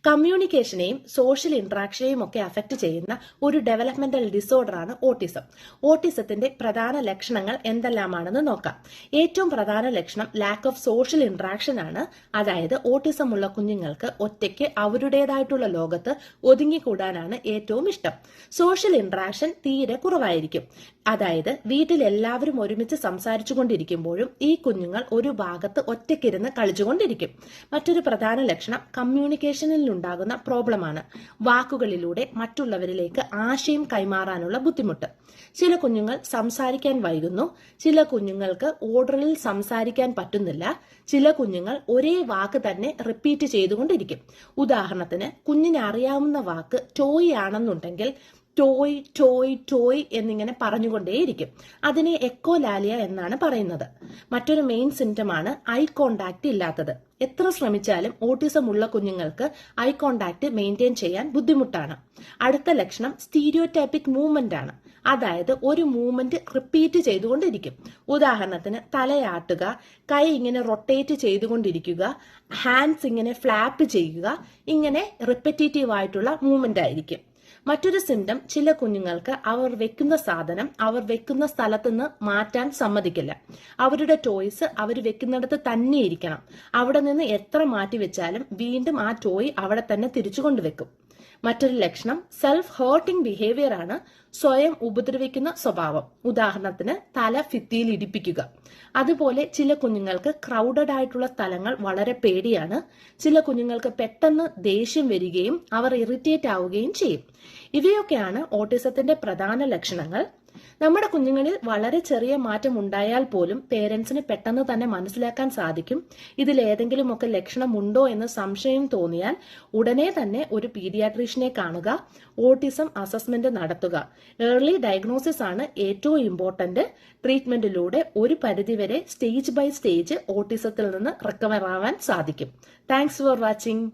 കമ്മ്യൂണിക്കേഷനെയും social ഇന്ററാക്ഷനെയും ഒക്കെ affect ചെയ്യുന്ന ഒരു ഡെവലപ്മെന്റൽ ഡിസോർഡർ ആണ് ഓട്ടിസം. ഓട്ടിസത്തിന്റെ പ്രധാന ലക്ഷണങ്ങൾ എന്തെല്ലാമാണെന്ന് നോക്കാം. ഏറ്റവും പ്രധാന ലക്ഷണം ലാക്ക് ഓഫ് സോഷ്യൽ ഇന്ററാക്ഷൻ ആണ്. അതായത് ഓട്ടിസം ഉള്ള കുഞ്ഞുങ്ങൾക്ക് ഒറ്റയ്ക്ക് അവരുടേതായിട്ടുള്ള ലോകത്ത് ഒതുങ്ങിക്കൂടാനാണ് ഏറ്റവും ഇഷ്ടം. സോഷ്യൽ ഇന്ററാക്ഷൻ തീരെ കുറവായിരിക്കും. അതായത് വീട്ടിൽ എല്ലാവരും ഒരുമിച്ച് സംസാരിച്ചു കൊണ്ടിരിക്കുമ്പോഴും ഈ കുഞ്ഞുങ്ങൾ ഒരു ഭാഗത്ത് ഒറ്റയ്ക്കിരുന്ന് കളിച്ചുകൊണ്ടിരിക്കും. മറ്റൊരു പ്രധാന ലക്ഷണം കമ്മ്യൂണിക്കേഷനിൽ ഉണ്ടാകുന്ന പ്രോബ്ലമാണ്. വാക്കുകളിലൂടെ മറ്റുള്ളവരിലേക്ക് ആശയം കൈമാറാനുള്ള ബുദ്ധിമുട്ട്. ചില കുഞ്ഞുങ്ങൾ സംസാരിക്കാൻ വൈകുന്നു, ചില കുഞ്ഞുങ്ങൾക്ക് ഓർഡറിൽ സംസാരിക്കാൻ പറ്റുന്നില്ല, ചില കുഞ്ഞുങ്ങൾ ഒരേ വാക്ക് തന്നെ റിപ്പീറ്റ് ചെയ്തുകൊണ്ടിരിക്കും. ഉദാഹരണത്തിന് കുഞ്ഞിന് അറിയാവുന്ന വാക്ക് ടോയ് ആണെന്നുണ്ടെങ്കിൽ ടോയ് ടോയ് ടോയ് എന്നിങ്ങനെ പറഞ്ഞുകൊണ്ടേയിരിക്കും. അതിനെ എക്കോലാലിയ എന്നാണ് പറയുന്നത്. മറ്റൊരു മെയിൻ സിംറ്റമാണ് ഐ കോണ്ടാക്ട് ഇല്ലാത്തത്. എത്ര ശ്രമിച്ചാലും ഓട്ടിസം ഉള്ള കുഞ്ഞുങ്ങൾക്ക് ഐ കോണ്ടാക്ട് മെയിൻറ്റെയിൻ ചെയ്യാൻ ബുദ്ധിമുട്ടാണ്. അടുത്ത ലക്ഷണം സ്റ്റീരിയോടൈപ്പിക് മൂവ്മെന്റ് ആണ്. അതായത് ഒരു മൂവ്മെന്റ് റിപ്പീറ്റ് ചെയ്തുകൊണ്ടിരിക്കും. ഉദാഹരണത്തിന് തലയാട്ടുക, കൈ ഇങ്ങനെ റൊട്ടേറ്റ് ചെയ്തുകൊണ്ടിരിക്കുക, ഹാൻഡ്സ് ഇങ്ങനെ ഫ്ലാപ്പ് ചെയ്യുക, ഇങ്ങനെ റിപ്പറ്റേറ്റീവ് ആയിട്ടുള്ള മൂവ്മെന്റ് ആയിരിക്കും. മറ്റൊരു സിംറ്റം, ചില കുഞ്ഞുങ്ങൾക്ക് അവർ വെക്കുന്ന സാധനം അവർ വെക്കുന്ന സ്ഥലത്ത് നിന്ന് മാറ്റാൻ സമ്മതിക്കില്ല. അവരുടെ ടോയ്സ് അവർ വെക്കുന്നിടത്ത് തന്നെ ഇരിക്കണം. അവിടെ നിന്ന് എത്ര മാറ്റി വെച്ചാലും വീണ്ടും ആ ടോയ് അവിടെ തന്നെ തിരിച്ചു കൊണ്ടുവെക്കും. മറ്റൊരു ലക്ഷണം സെൽഫ് ഹേർട്ടിംഗ് ബിഹേവിയർ ആണ്. സ്വയം ഉപദ്രവിക്കുന്ന സ്വഭാവം. ഉദാഹരണത്തിന് തല ഭിത്തിയിൽ ഇടിപ്പിക്കുക. അതുപോലെ ചില കുഞ്ഞുങ്ങൾക്ക് ക്രൗഡഡ് ആയിട്ടുള്ള സ്ഥലങ്ങൾ വളരെ പേടിയാണ്. ചില കുഞ്ഞുങ്ങൾക്ക് പെട്ടെന്ന് ദേഷ്യം വരികയും അവർ ഇറിറ്റേറ്റ് ആവുകയും ചെയ്യും. ഇവയൊക്കെയാണ് ഓട്ടിസത്തിന്റെ പ്രധാന ലക്ഷണങ്ങൾ. നമ്മുടെ കുഞ്ഞുങ്ങളിൽ വളരെ ചെറിയ മാറ്റം ഉണ്ടായാൽ പോലും പേരൻസിന് പെട്ടെന്ന് തന്നെ മനസ്സിലാക്കാൻ സാധിക്കും. ഇതിൽ ഏതെങ്കിലുമൊക്കെ ലക്ഷണം ഉണ്ടോ എന്ന് സംശയം തോന്നിയാൽ ഉടനെ തന്നെ ഒരു പീഡിയാട്രീഷ്യനെ കാണുക, ഓട്ടിസം അസസ്മെന്റ് നടത്തുക. ഏർലി ഡയഗ്നോസിസ് ആണ് ഏറ്റവും ഇമ്പോർട്ടന്റ്. ട്രീറ്റ്മെന്റിലൂടെ ഒരു പരിധിവരെ സ്റ്റേജ് ബൈ സ്റ്റേജ് ഓട്ടിസത്തിൽ നിന്ന് റിക്കവർ ആവാൻ സാധിക്കും. Thanks for watching.